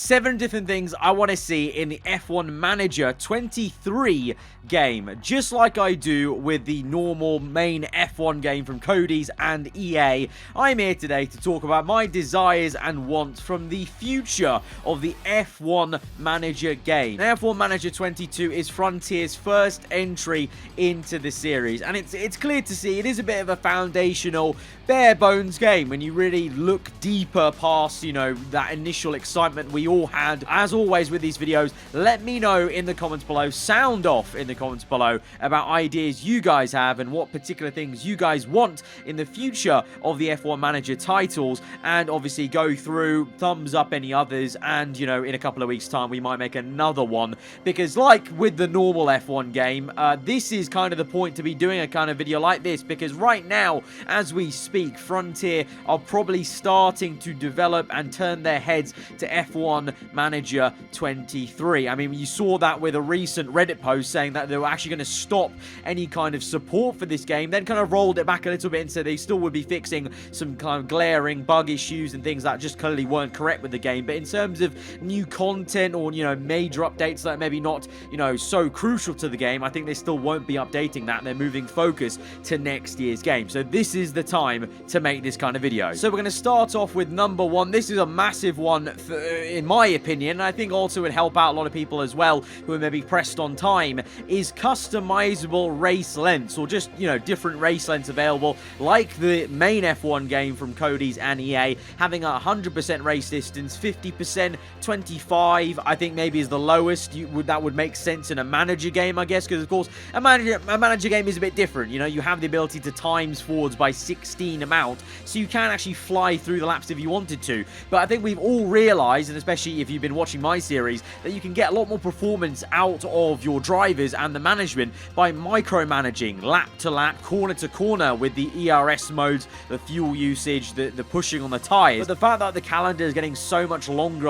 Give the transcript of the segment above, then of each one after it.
7 different things I want to see in the F1 Manager 23 game, just like I do with the normal main F1 game from Cody's and EA. I'm here today to talk about my desires and wants from the future of the F1 Manager game. Now, F1 Manager 22 is Frontier's first entry into the series, and it's clear to see it is a bit of a foundational, bare bones game when you really look deeper past, that initial excitement we all had. As always with these videos, let me know in the comments below, sound off in the comments below about ideas you guys have and what particular things you guys want in the future of the F1 Manager titles, and obviously go through, thumbs up any others, and in a couple of weeks time we might make another one, because like with the normal F1 game, this is kind of the point to be doing a kind of video like this, because right now as we speak, Frontier are probably starting to develop and turn their heads to F1 Manager 23. I mean, you saw that with a recent Reddit post saying that they were actually going to stop any kind of support for this game, then kind of rolled it back a little bit and said they still would be fixing some kind of glaring bug issues and things that just clearly weren't correct with the game. But in terms of new content or, major updates that maybe not, so crucial to the game, I think they still won't be updating that. They're moving focus to next year's game. So this is the time to make this kind of video. So we're going to start off with number one. This is a massive one in my opinion, and I think also would help out a lot of people as well who are maybe pressed on time, is customizable race lengths, or just, different race lengths available, like the main F1 game from Cody's and EA, having 100% race distance, 50%, 25, I think maybe is the lowest. That would make sense in a manager game, I guess, because of course a manager game is a bit different. You have the ability to times forwards by 16 amount, so you can actually fly through the laps if you wanted to. But I think we've all realized, and especially if you've been watching my series, that you can get a lot more performance out of your drivers and the management by micromanaging lap to lap, corner to corner, with the ERS modes, the fuel usage, the pushing on the tires. But the fact that the calendar is getting so much longer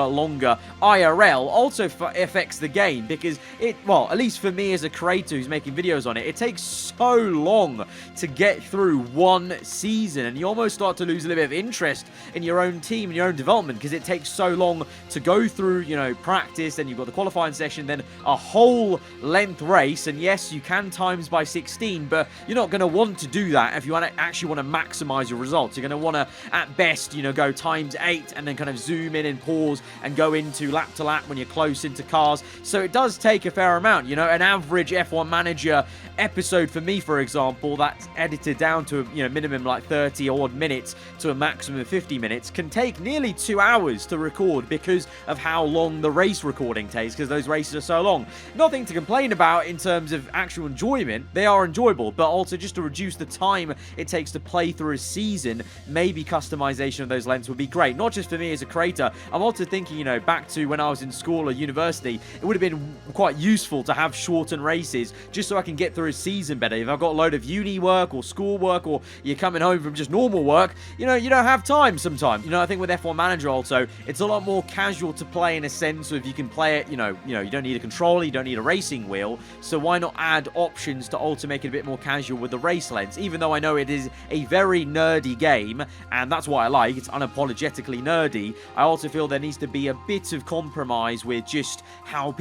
IRL also affects the game, because at least for me as a creator who's making videos on it, it takes so long to get through one season, and you almost start to lose a little bit of interest in your own team and your own development, because it takes so long to go through, practice, then you've got the qualifying session, then a whole length race. And yes, you can times by 16, but you're not going to want to do that if you actually want to maximize your results. You're going to want to, at best, go times 8 and then kind of zoom in and pause and go into lap to lap when you're close into cars. So it does take a fair amount. An average F1 Manager episode for me, for example, that's edited down to minimum like 30 odd minutes to a maximum of 50 minutes, can take nearly 2 hours to record because of how long the race recording takes, because those races are so long. Nothing to complain about in terms of actual enjoyment. They are enjoyable, but also just to reduce the time it takes to play through a season, maybe customization of those lengths would be great. Not just for me as a creator, I'm also thinking, back to when I was in school or university, it would have been quite useful to have shortened races just so I can get through a season better. If I've got a load of uni work or school work, or you're coming home from just normal work, you don't have time sometimes. I think with F1 Manager also, it's a lot more casual to play, in a sense. So if you can play it, you don't need a controller, you don't need a racing wheel, so why not add options to also make it a bit more casual with the race lengths? Even though I know it is a very nerdy game, and that's what I like, it's unapologetically nerdy, I also feel there needs to be a bit of compromise with just how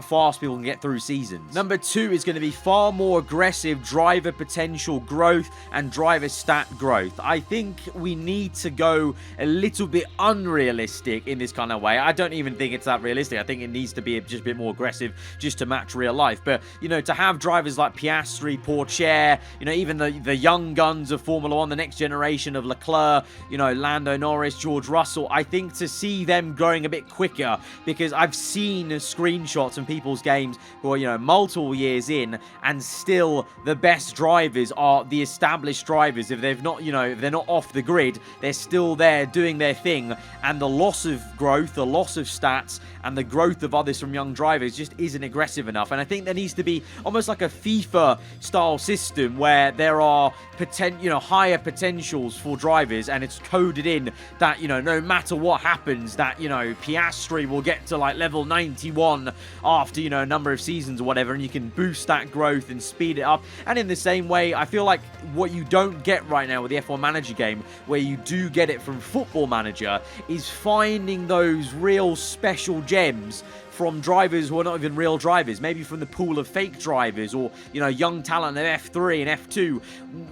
fast people can get through seasons. Number 2 is going to be far more aggressive driver potential growth and driver stat growth. I think we need to go a little bit unrealistic in this kind of way. I don't even think it's that realistic. I think it needs to be just a bit more aggressive just to match real life. But, to have drivers like Piastri, Pourchaire, even the young guns of Formula 1, the next generation of Leclerc, Lando Norris, George Russell, I think to see them growing a bit quicker, because I've seen screenshots from people's games who are, multiple years in, and still the best drivers are the established drivers. If they've not, if they're not off the grid, they're still there doing their thing, and the loss of growth, the loss of stats, and the growth of others from young drivers just isn't aggressive enough. And I think there needs to be almost like a FIFA style system where there are higher potentials for drivers, and it's coded in that, no matter what happens, that, Piastri will get to like level 91 after, a number of seasons or whatever, and you can boost that growth and speed it up. And in the same way, I feel like what you don't get right now with the F1 Manager game, where you do get it from Football Manager, is finding those real special gems from drivers who are not even real drivers, maybe from the pool of fake drivers, or, you know, young talent at F3 and F2.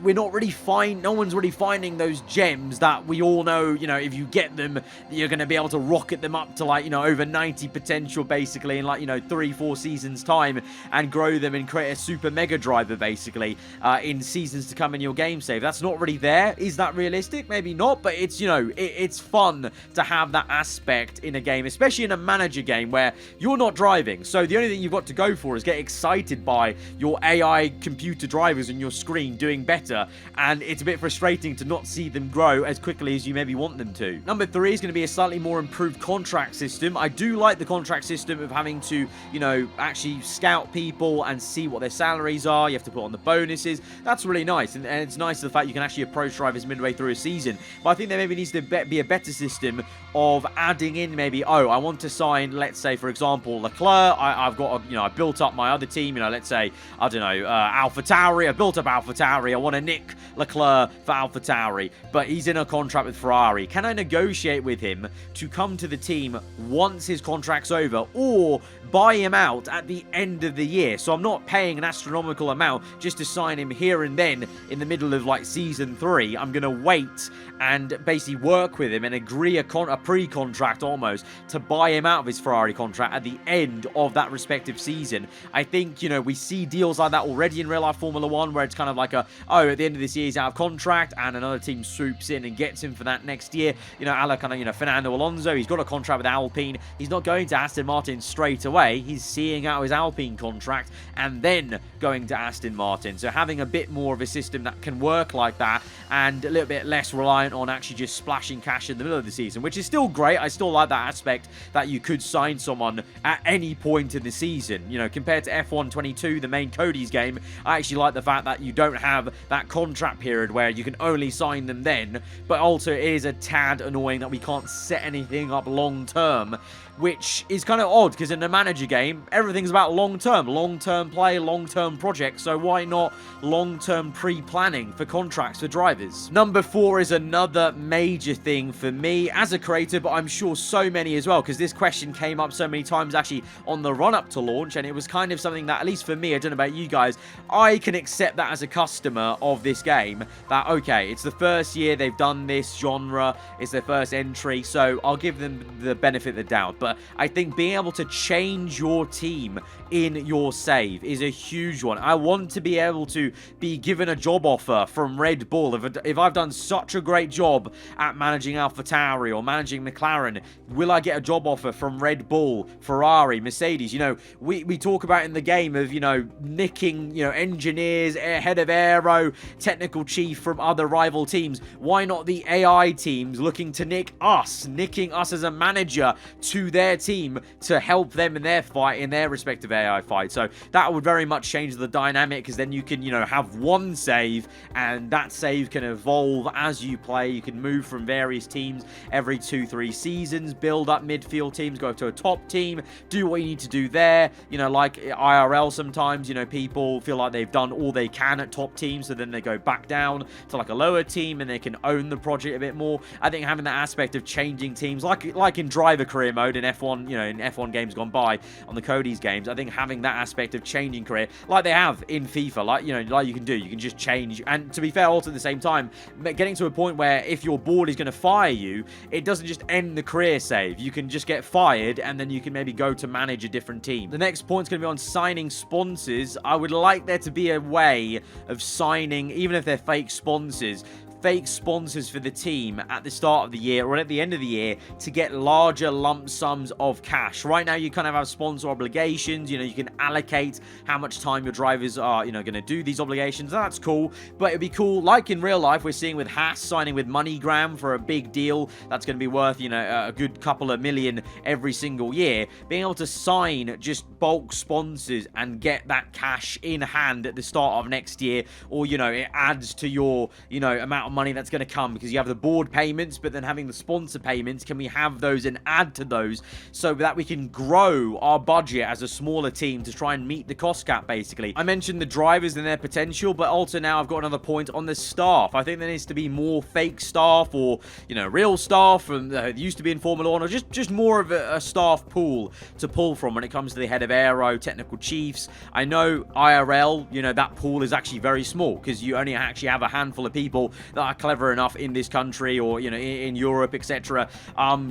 We're not really no one's really finding those gems that we all know, you know, if you get them, you're going to be able to rocket them up to, like, you know, over 90 potential, basically, in, like, you know, 3-4 seasons time, and grow them and create a super mega driver, basically, in seasons to come in your game save. That's not really there. Is that realistic? Maybe not, but it's, you know, it's fun to have that aspect in a game, especially in a manager game where you're not driving. So the only thing you've got to go for is get excited by your AI computer drivers on your screen doing better, and it's a bit frustrating to not see them grow as quickly as you maybe want them to. Number 3 is going to be a slightly more improved contract system. I do like the contract system of having to, you know, actually scout people and see what their salaries are. You have to put on the bonuses. That's really nice, and it's nice the fact you can actually approach drivers midway through a season. But I think there maybe needs to be a better system of adding in, maybe, oh, I want to sign, let's say, for example, Leclerc. I've got, you know, I built up my other team, you know, let's say, I don't know, AlphaTauri. I built up AlphaTauri. I want to nick Leclerc for AlphaTauri, but he's in a contract with Ferrari. Can I negotiate with him to come to the team once his contract's over, or buy him out at the end of the year? So I'm not paying an astronomical amount just to sign him here and then in the middle of, like, season 3. I'm going to wait and basically work with him and agree a pre-contract almost to buy him out of his Ferrari contract at the end of that respective season. I think, you know, we see deals like that already in real life Formula 1, where it's kind of like at the end of this year he's out of contract and another team swoops in and gets him for that next year. You know, a la kind of, you know, Fernando Alonso, he's got a contract with Alpine. He's not going to Aston Martin straight away. He's seeing out his Alpine contract and then going to Aston Martin. So having a bit more of a system that can work like that, and a little bit less reliant on actually just splashing cash in the middle of the season, which is still great. I still like that aspect that you could sign someone at any point in the season. You know, compared to F1 22, the main Cody's game, I actually like the fact that you don't have that contract period where you can only sign them then, but also it is a tad annoying that we can't set anything up long term, which is kind of odd, because in a manager game, everything's about long-term play, long-term projects, so why not long-term pre-planning for contracts for drivers? Number 4 is another major thing for me as a creator, but I'm sure so many as well, because this question came up so many times actually on the run-up to launch, and it was kind of something that, at least for me, I don't know about you guys, I can accept that as a customer of this game, that, okay, it's the first year they've done this genre, it's their first entry, so I'll give them the benefit of the doubt. But I think being able to change your team in your save is a huge one. I want to be able to be given a job offer from Red Bull. If I've done such a great job at managing AlphaTauri or managing McLaren, will I get a job offer from Red Bull, Ferrari, Mercedes? You know, we talk about in the game of, you know, nicking, you know, engineers, head of aero, technical chief from other rival teams. Why not the AI teams looking to nicking us as a manager to their team to help them in their fight, in their respective AI fight? So that would very much change the dynamic, because then you can, you know, have one save, and that save can evolve as you play. You can move from various teams every 2-3 seasons, build up midfield teams, go to a top team, do what you need to do there. You know, like IRL, sometimes, you know, people feel like they've done all they can at top teams, so then they go back down to like a lower team and they can own the project a bit more. I think having that aspect of changing teams, like in driver career mode in F1, you know, in F1 games gone by, on the Cody's games, I think having that aspect of changing career, like they have in FIFA, like, you know, like you can just change. And to be fair, also at the same time, getting to a point where if your board is going to fire you, it doesn't just end the career save. You can just get fired, and then you can maybe go to manage a different team. The next point is going to be on signing sponsors. I would like there to be a way of signing, even if they're fake sponsors for the team at the start of the year or at the end of the year, to get larger lump sums of cash. Right now, you kind of have sponsor obligations. You know, you can allocate how much time your drivers are, you know, going to do these obligations. That's cool, but it'd be cool, like in real life, we're seeing with Haas signing with MoneyGram for a big deal that's going to be worth, you know, a good couple of million every single year. Being able to sign just bulk sponsors and get that cash in hand at the start of next year, or, you know, it adds to your, you know, amount of of money that's going to come, because you have the board payments, but then having the sponsor payments, can we have those and add to those so that we can grow our budget as a smaller team to try and meet the cost cap, basically. I mentioned the drivers and their potential, but also now I've got another point on the staff. I think there needs to be more fake staff, or, you know, real staff from that used to be in Formula 1, or just more of a staff pool to pull from when it comes to the head of aero, technical chiefs. I know IRL, you know, that pool is actually very small, because you only actually have a handful of people that are clever enough in this country, or, you know, in Europe, etc.,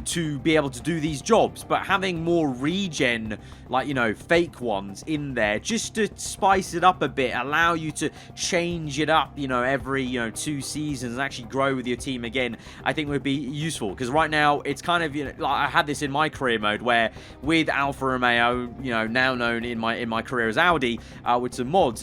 to be able to do these jobs. But having more regen, like, you know, fake ones in there, just to spice it up a bit, allow you to change it up, you know, every, you know, 2 seasons, and actually grow with your team again, I think would be useful. Because right now it's kind of, you know, like I had this in my career mode, where with Alfa Romeo, you know, now known in my career as Audi, with some mods,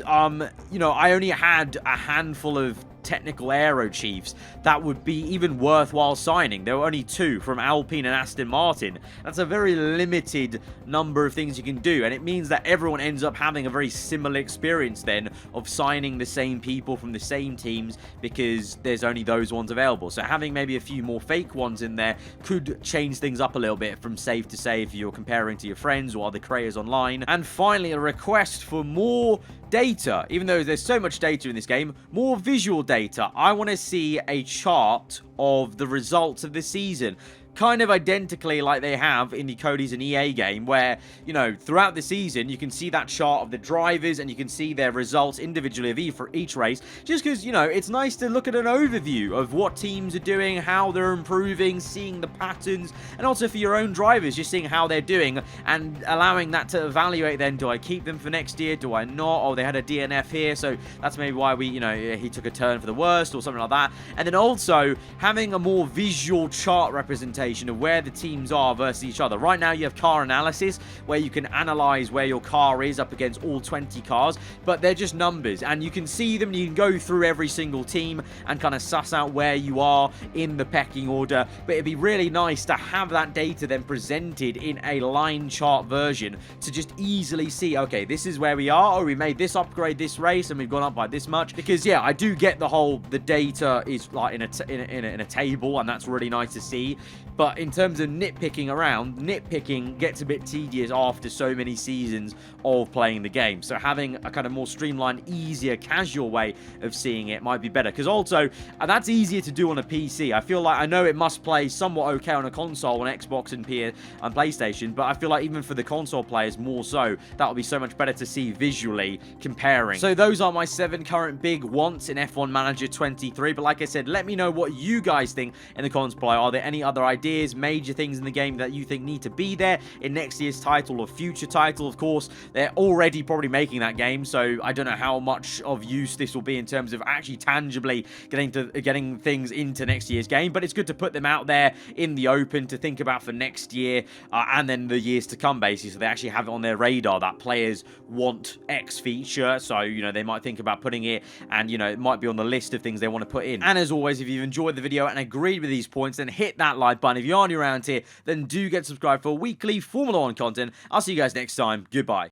you know, I only had a handful of technical aero chiefs that would be even worthwhile signing. There were only 2 from Alpine and Aston Martin. That's a very limited number of things you can do, and it means that everyone ends up having a very similar experience then of signing the same people from the same teams, because there's only those ones available. So having maybe a few more fake ones in there could change things up a little bit from save to save if you're comparing to your friends or other creators online. And finally, a request for more data. Even though there's so much data in this game, more visual data. I want to see a chart of the results of the season, kind of identically like they have in the Cody's and EA game, where, you know, throughout the season you can see that chart of the drivers and you can see their results individually for each race, just because, you know, it's nice to look at an overview of what teams are doing, how they're improving, seeing the patterns, and also for your own drivers, just seeing how they're doing and allowing that to evaluate then, do I keep them for next year, do I not? Oh, they had a DNF here, so that's maybe why we, you know, he took a turn for the worst or something like that. And then also having a more visual chart representation of where the teams are versus each other. Right now you have car analysis, where you can analyze where your car is up against all 20 cars, but they're just numbers, and you can see them, you can go through every single team and kind of suss out where you are in the pecking order. But it'd be really nice to have that data then presented in a line chart version, to just easily see, okay, this is where we are, or we made this upgrade this race and we've gone up by this much. Because yeah, I do get the data is like in a table, and that's really nice to see. But in terms of nitpicking around, nitpicking gets a bit tedious after so many seasons of playing the game. So having a kind of more streamlined, easier, casual way of seeing it might be better. Because also, that's easier to do on a PC. I feel like, I know it must play somewhat okay on a console, on Xbox and PlayStation, but I feel like even for the console players more so, that would be so much better to see visually comparing. So those are my 7 current big wants in F1 Manager 23. But like I said, let me know what you guys think in the comments below. Are there any other ideas, major things in the game that you think need to be there in next year's title or future title? Of course, they're already probably making that game, so I don't know how much of use this will be in terms of actually tangibly getting things into next year's game. But it's good to put them out there in the open to think about for next year, and then the years to come, basically, so they actually have it on their radar that players want X feature. So, you know, they might think about putting it, and, you know, it might be on the list of things they want to put in. And as always, if you've enjoyed the video and agreed with these points, then hit that like button. If you are new around here, then do get subscribed for weekly Formula 1 content. I'll see you guys next time. Goodbye.